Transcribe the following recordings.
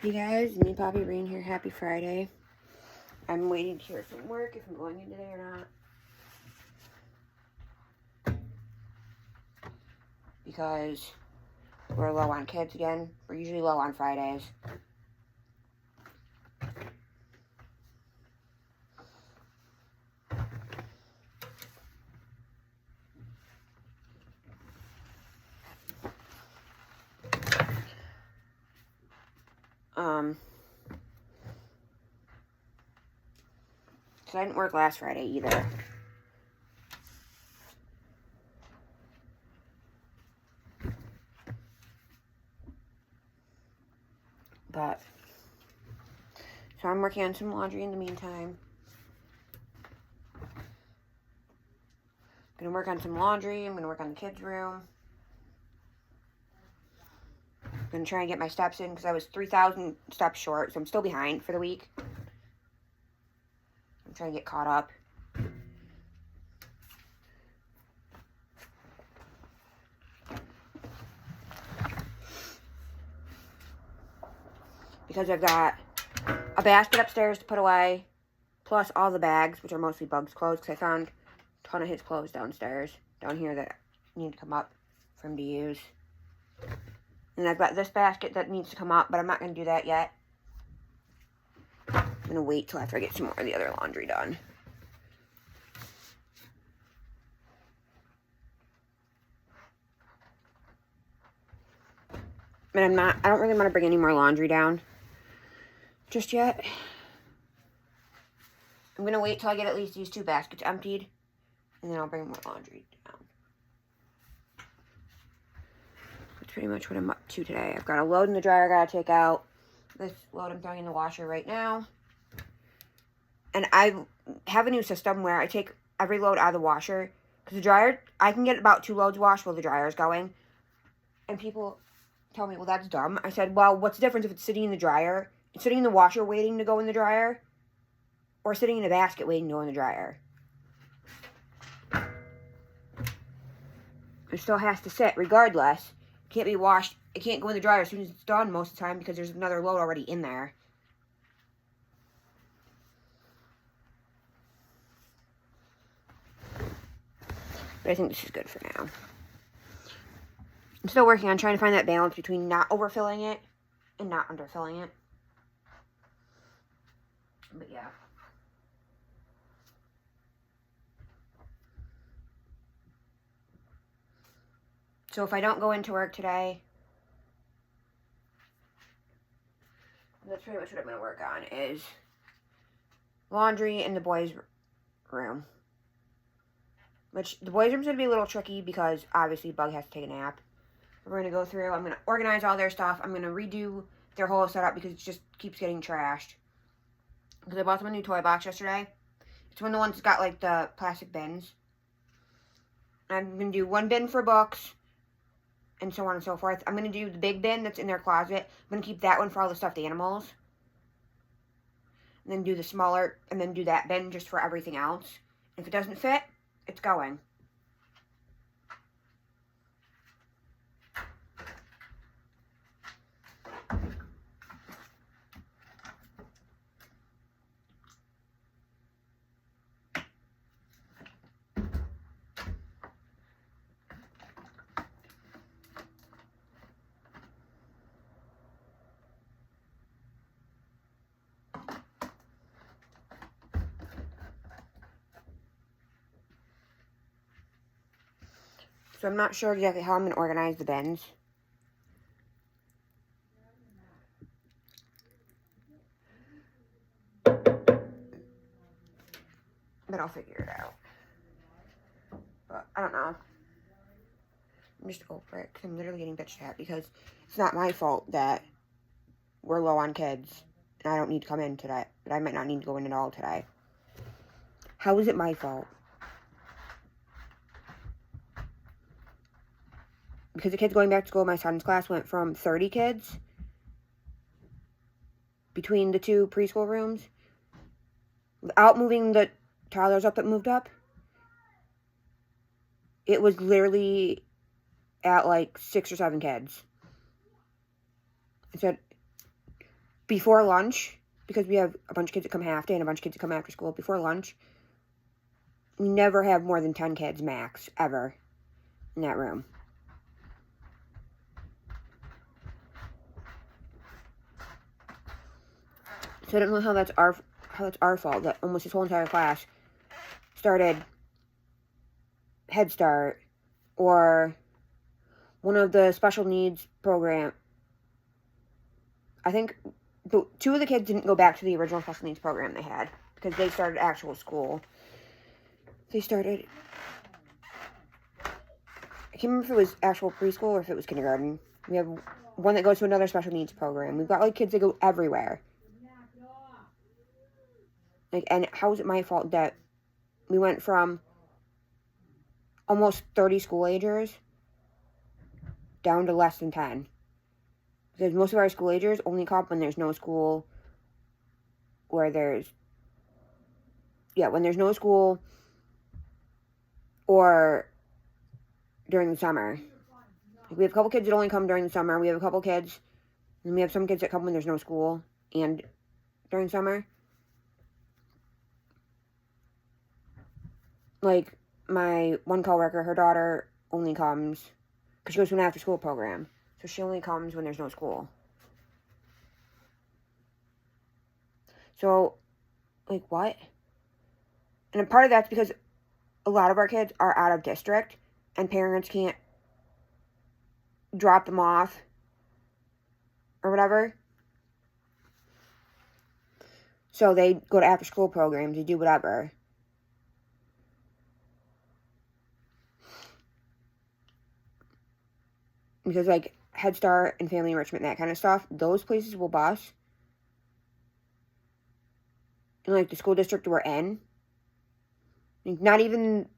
Hey guys, me Poppy Rain here. Happy Friday. I'm waiting to hear from work if I'm going in today or not. Because we're low on kids again. We're usually low on Fridays. So I didn't work last Friday either. But, so I'm working on some laundry in the meantime. Gonna work on some laundry. I'm gonna work on the kids' room. Gonna try and get my steps in because I was 3,000 steps short, so I'm still behind for the week. I'm trying to get caught up. Because I've got a basket upstairs to put away, plus all the bags, which are mostly Bug's clothes, because I found a ton of his clothes down here that need to come up for him to use. And I've got this basket that needs to come up, but I'm not going to do that yet. I'm going to wait till after I get some more of the other laundry done. And I don't really want to bring any more laundry down just yet. I'm going to wait till I get at least these two baskets emptied, and then I'll bring more laundry down. That's pretty much what I'm up to today. I've got a load in the dryer I got to take out. This load I'm throwing in the washer right now. And I have a new system where I take every load out of the washer. Because the dryer, I can get about 2 loads washed while the dryer is going. And people tell me, well, that's dumb. I said, well, what's the difference if it's sitting in the dryer? It's sitting in the washer waiting to go in the dryer? Or sitting in a basket waiting to go in the dryer? It still has to sit regardless. It can't be washed. It can't go in the dryer as soon as it's done most of the time because there's another load already in there. But I think this is good for now. I'm still working on trying to find that balance between not overfilling it and not underfilling it. But yeah. So if I don't go into work today, that's pretty much what I'm going to work on is laundry in the boys' room. Which the boys' room's going to be a little tricky because obviously Bug has to take a nap. We're going to go through. I'm going to organize all their stuff. I'm going to redo their whole setup because it just keeps getting trashed. Because I bought them a new toy box yesterday. It's one of the ones that's got like the plastic bins. I'm going to do one bin for books and so on and so forth. I'm going to do the big bin that's in their closet. I'm going to keep that one for all the stuffed animals. And then do the smaller, and then do that bin just for everything else. If it doesn't fit, it's going. So I'm not sure exactly how I'm going to organize the bins. But I'll figure it out. But I don't know. I'm just over it because I'm literally getting bitched at because it's not my fault that we're low on kids and I don't need to come in today. But I might not need to go in at all today. How is it my fault? Because the kids going back to school, my son's class went from 30 kids between the two preschool rooms. Without moving the toddlers up that moved up, it was literally at like 6 or 7 kids. I said, before lunch, because we have a bunch of kids that come half day and a bunch of kids that come after school, before lunch, we never have more than 10 kids max, ever, in that room. So I don't know how that's our fault that almost this whole entire class started Head Start or one of the special needs program. I think two of the kids didn't go back to the original special needs program they had because they started actual school. They started, I can't remember if it was actual preschool or if it was kindergarten. We have one that goes to another special needs program. We've got like kids that go everywhere. Like, and how is it my fault that we went from almost 30 school agers down to less than 10? Because most of our school agers only come when there's no school, when there's no school, or during the summer. Like, we have a couple kids that only come during the summer. We have a couple kids, and we have some kids that come when there's no school and during summer. Like, my one coworker, her daughter only comes because she goes to an after-school program. So she only comes when there's no school. So, like, what? And part of that's because a lot of our kids are out of district and parents can't drop them off or whatever. So they go to after-school programs, they do whatever. Because, like, Head Start and Family Enrichment and that kind of stuff, those places will bus. And, like, the school district we're in, like, not even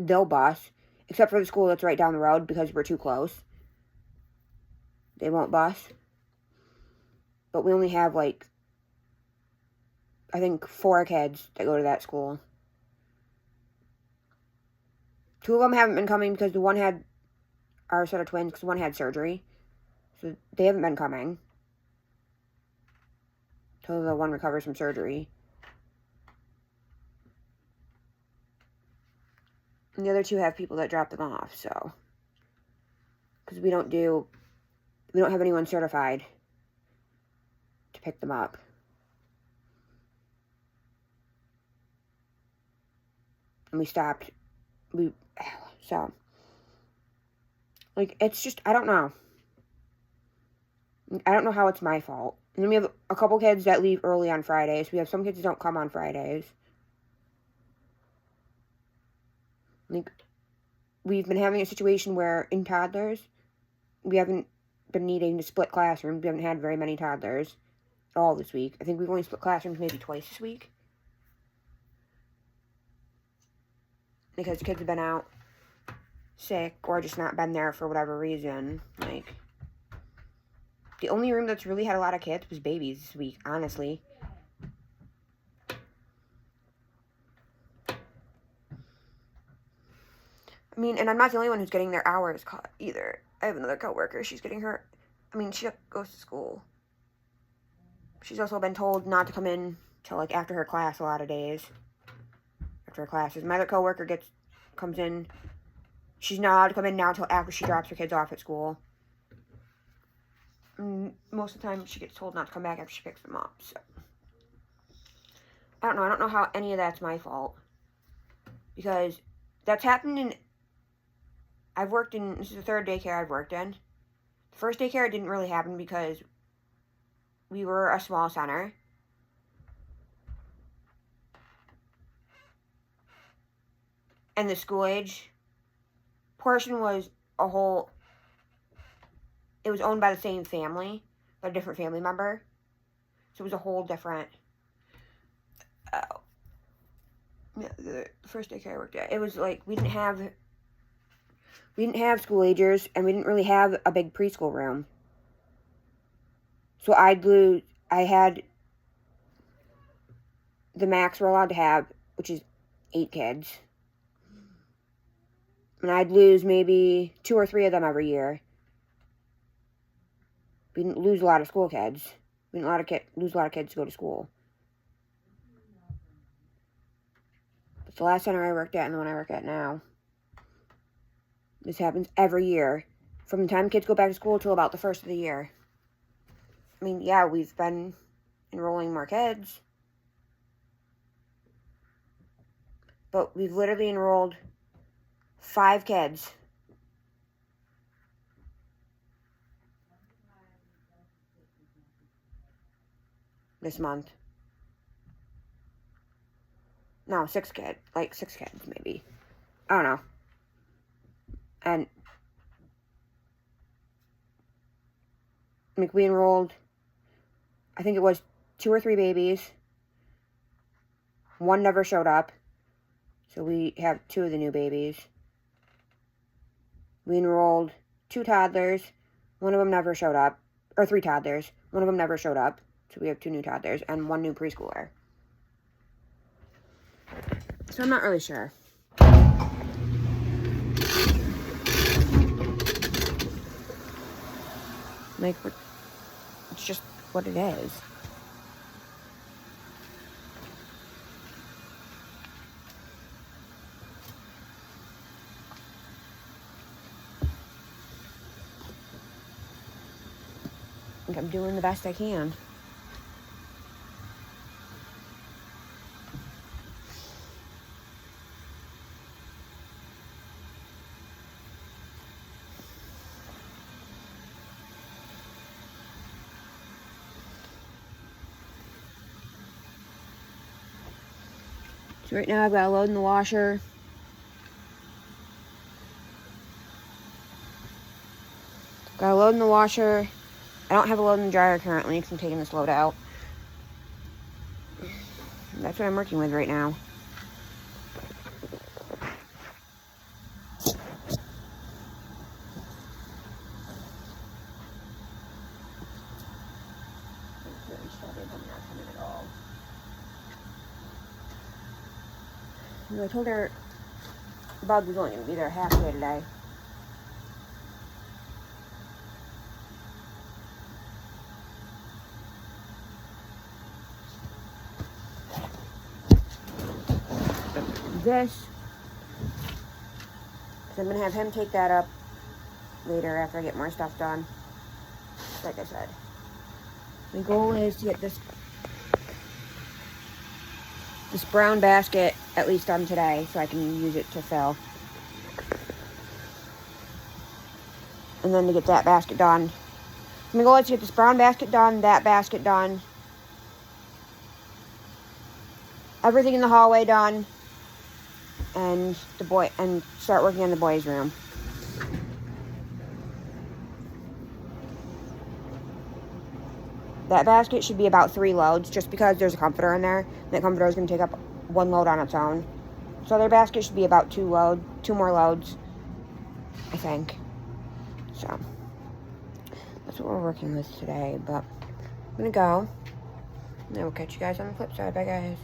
they'll bus, except for the school that's right down the road because we're too close. They won't bus. But we only have, like, I think 4 kids that go to that school. 2 of them haven't been coming because the one had our set of twins because one had surgery. So they haven't been coming till the one recovers from surgery. And the other 2 have people that drop them off, so. Because we don't have anyone certified to pick them up. And we stopped. So. Like, it's just, I don't know. I don't know how it's my fault. And then we have a couple kids that leave early on Fridays. We have some kids that don't come on Fridays. Like, we've been having a situation where in toddlers, we haven't been needing to split classrooms. We haven't had very many toddlers at all this week. I think we've only split classrooms maybe twice this week. Because kids have been out sick or just not been there for whatever reason. Like, the only room that's really had a lot of kids was babies this week, honestly. I mean, and I'm not the only one who's getting their hours cut either. I have another coworker. She's getting her, she goes to school. She's also been told not to come in till, like, after her class a lot of days. After her classes. My other coworker comes in. She's not allowed to come in now till after she drops her kids off at school. And most of the time, she gets told not to come back after she picks them up, so. I don't know. I don't know how any of that's my fault. Because that's happened in... this is the 3rd daycare I've worked in. The first daycare it didn't really happen because we were a small center. And the school age portion was it was owned by the same family, but a different family member. So it was a whole different, the first daycare I worked at, it was like, we didn't have school agers, and we didn't really have a big preschool room. So I had the max we're allowed to have, which is 8 kids. And I'd lose maybe 2 or 3 of them every year. We didn't lose a lot of school kids. We lose a lot of kids to go to school. But the last center I worked at and the one I work at now, this happens every year. From the time kids go back to school till about the first of the year. I mean, yeah, we've been enrolling more kids. But we've literally enrolled 5 kids this month. No, 6 kids. Like 6 kids, maybe. I don't know. And like we enrolled, I think it was 2 or 3 babies. 1 never showed up. So we have 2 of the new babies. We enrolled 2 toddlers. 1 of them never showed up. Or 3 toddlers. 1 of them never showed up. So we have 2 new toddlers and 1 new preschooler. So I'm not really sure. Like, it's just what it is. Like, I'm doing the best I can. So right now I've got a load in the washer. Got a load in the washer. I don't have a load in the dryer currently because I'm taking this load out. That's what I'm working with right now. I told her Bug was only going to be there half day today. This, so I'm going to have him take that up later after I get more stuff done. Like I said, my goal is to get this brown basket at least done today so I can use it to fill. And then to get that basket done. My goal is to get this brown basket done, that basket done, everything in the hallway done, and start working on the boys' room. That basket should be about 3 loads, just because there's a comforter in there. That comforter is going to take up 1 load on its own. So their basket should be about 2 more loads, I think. So that's what we're working with today. But I'm going to go, and then we'll catch you guys on the flip side. Bye, guys.